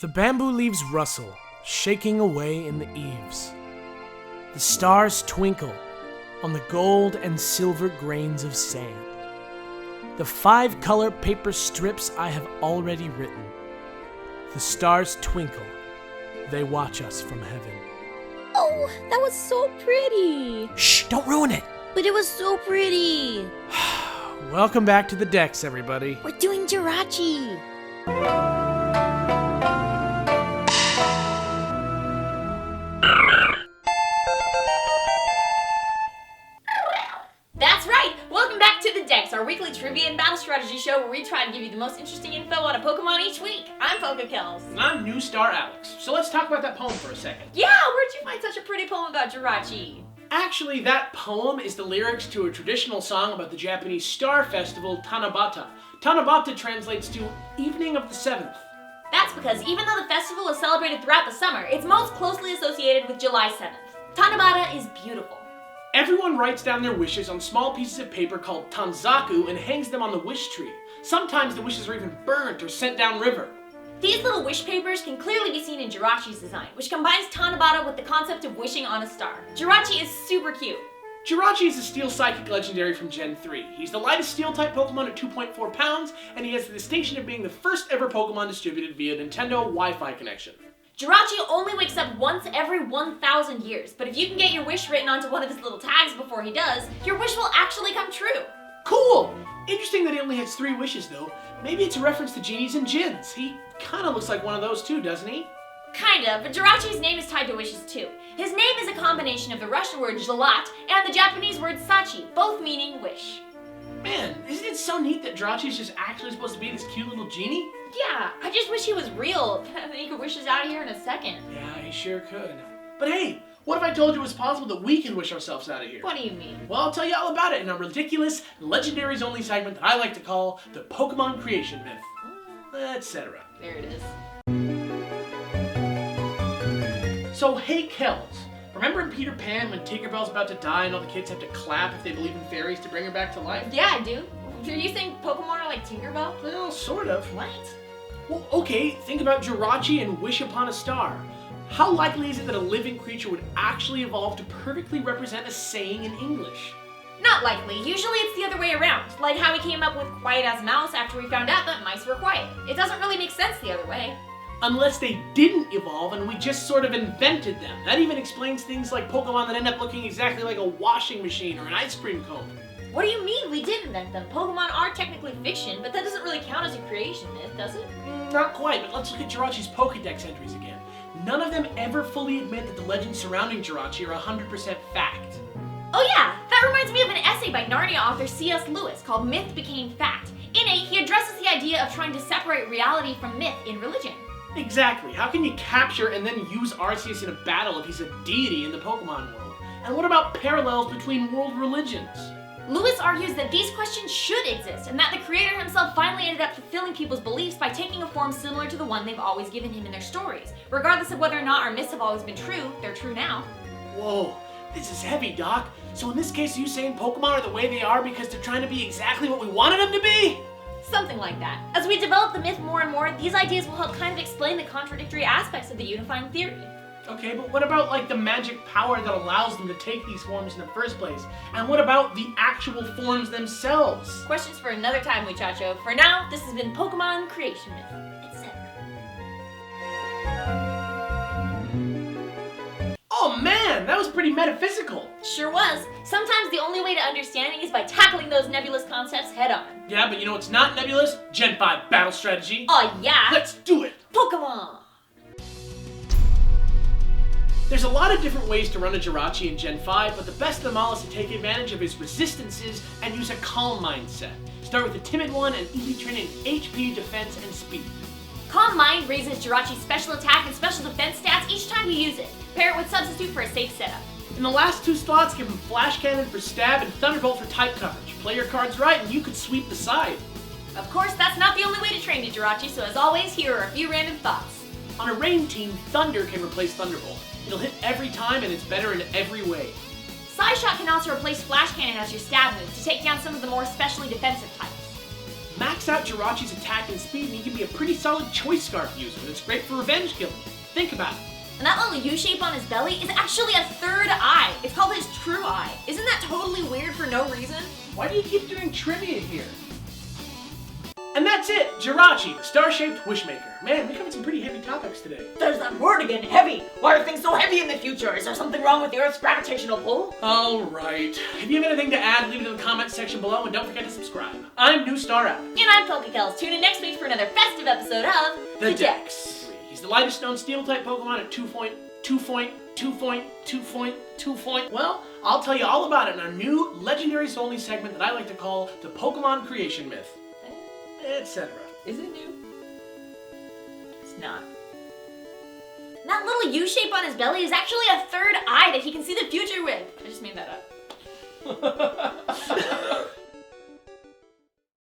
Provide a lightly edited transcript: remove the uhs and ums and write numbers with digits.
The bamboo leaves rustle, shaking away in the eaves. The stars twinkle on the gold and silver grains of sand. The 5-color paper strips I have already written. The stars twinkle. They watch us from heaven. Oh, that was so pretty. Shh, don't ruin it. But it was so pretty. Welcome back to the Dex, everybody. We're doing Jirachi. That's right! Welcome back to the Dex, our weekly trivia and battle strategy show where we try to give you the most interesting info on a Pokemon each week. I'm PokeKellz. And I'm New Star Alex. So let's talk about that poem for a second. Yeah, where'd you find such a pretty poem about Jirachi? Actually, that poem is the lyrics to a traditional song about the Japanese star festival Tanabata. Tanabata translates to Evening of the Seventh. That's because even though the festival is celebrated throughout the summer, it's most closely associated with July 7th. Tanabata is beautiful. Everyone writes down their wishes on small pieces of paper called tanzaku and hangs them on the wish tree. Sometimes the wishes are even burnt or sent downriver. These little wish papers can clearly be seen in Jirachi's design, which combines Tanabata with the concept of wishing on a star. Jirachi is super cute. Jirachi is a Steel Psychic legendary from Gen 3. He's the lightest Steel-type Pokemon at 2.4 pounds, and he has the distinction of being the first ever Pokemon distributed via Nintendo Wi-Fi connection. Jirachi only wakes up once every 1,000 years, but if you can get your wish written onto one of his little tags before he does, your wish will actually come true. Cool! Interesting that he only has 3 wishes though. Maybe it's a reference to genies and djinns. He kinda looks like one of those too, doesn't he? Kinda, but Jirachi's name is tied to wishes too. His name is a combination of the Russian word zhalat and the Japanese word sachi, both meaning wish. Man, isn't it so neat that Jirachi's just actually supposed to be this cute little genie? Yeah, I just wish he was real. Then he could wish us out of here in a second. Yeah, he sure could. But hey, what if I told you it was possible that we can wish ourselves out of here? What do you mean? Well, I'll tell you all about it in a ridiculous, legendaries only segment that I like to call the Pokemon Creation Myth, etc. There it is. So, hey Kells, remember in Peter Pan when Tinkerbell's about to die and all the kids have to clap if they believe in fairies to bring her back to life? Yeah, I do. Are you saying Pokemon are like Tinkerbell? Well, sort of. What? Well, okay, think about Jirachi and Wish Upon a Star. How likely is it that a living creature would actually evolve to perfectly represent a saying in English? Not likely. Usually it's the other way around. Like how we came up with quiet as a mouse after we found out that mice were quiet. It doesn't really make sense the other way. Unless they didn't evolve and we just sort of invented them. That even explains things like Pokemon that end up looking exactly like a washing machine or an ice cream cone. What do you mean we did invent them? Pokemon are technically fiction, but that doesn't really count as a creation myth, does it? Not quite, but let's look at Jirachi's Pokedex entries again. None of them ever fully admit that the legends surrounding Jirachi are 100% fact. Oh yeah, that reminds me of an essay by Narnia author C.S. Lewis called Myth Became Fact. In it, he addresses the idea of trying to separate reality from myth in religion. Exactly. How can you capture and then use Arceus in a battle if he's a deity in the Pokemon world? And what about parallels between world religions? Lewis argues that these questions should exist, and that the creator himself finally ended up fulfilling people's beliefs by taking a form similar to the one they've always given him in their stories. Regardless of whether or not our myths have always been true, they're true now. Whoa, this is heavy, Doc. So in this case, are you saying Pokemon are the way they are because they're trying to be exactly what we wanted them to be? Something like that. As we develop the myth more and more, these ideas will help kind of explain the contradictory aspects of the unifying theory. Okay, but what about like the magic power that allows them to take these forms in the first place? And what about the actual forms themselves? Questions for another time, muchacho. For now, this has been Pokemon Creation Myth, etc. Oh man, that was pretty metaphysical. Sure was. Sometimes the only way to understanding is by tackling those nebulous concepts head on. Yeah, but you know what's not nebulous? Gen 5 battle strategy. Oh yeah? Let's do it! Pokemon! There's a lot of different ways to run a Jirachi in Gen 5, but the best of them all is to take advantage of his resistances and use a calm mindset. Start with a timid one and easily train in HP, defense, and speed. Calm Mind raises Jirachi's special attack and special defense stats each time you use it. Pair it with Substitute for a safe setup. In the last 2 slots, give him Flash Cannon for stab and Thunderbolt for type coverage. Play your cards right and you could sweep the side. Of course, that's not the only way to train your Jirachi, so as always, here are a few random thoughts. On a rain team, Thunder can replace Thunderbolt. It'll hit every time and it's better in every way. Psyshot can also replace Flash Cannon as your stab move to take down some of the more specially defensive types. Max out Jirachi's attack and speed and he can be a pretty solid Choice Scarf user that's great for revenge killing. Think about it. And that little U-shape on his belly is actually a third eye. It's called his true eye. Isn't that totally weird for no reason? Why do you keep doing trivia here? And that's it! Jirachi, the star-shaped wishmaker. Man, we covered some pretty heavy topics today. There's that word again, heavy. Why are things so heavy in the future? Is there something wrong with the Earth's gravitational pull? Alright. If you have anything to add, leave it in the comments section below and don't forget to subscribe. I'm New Star Out. And I'm PokeKellz. Tune in next week for another festive episode of The Dex. He's the lightest known Steel-type Pokemon at 2.2. Well, I'll tell you all about it in our new Legendaries Only segment that I like to call the Pokemon Creation Myth. Etc. Is it new? It's not. And that little U-shape on his belly is actually a third eye that he can see the future with. I just made that up.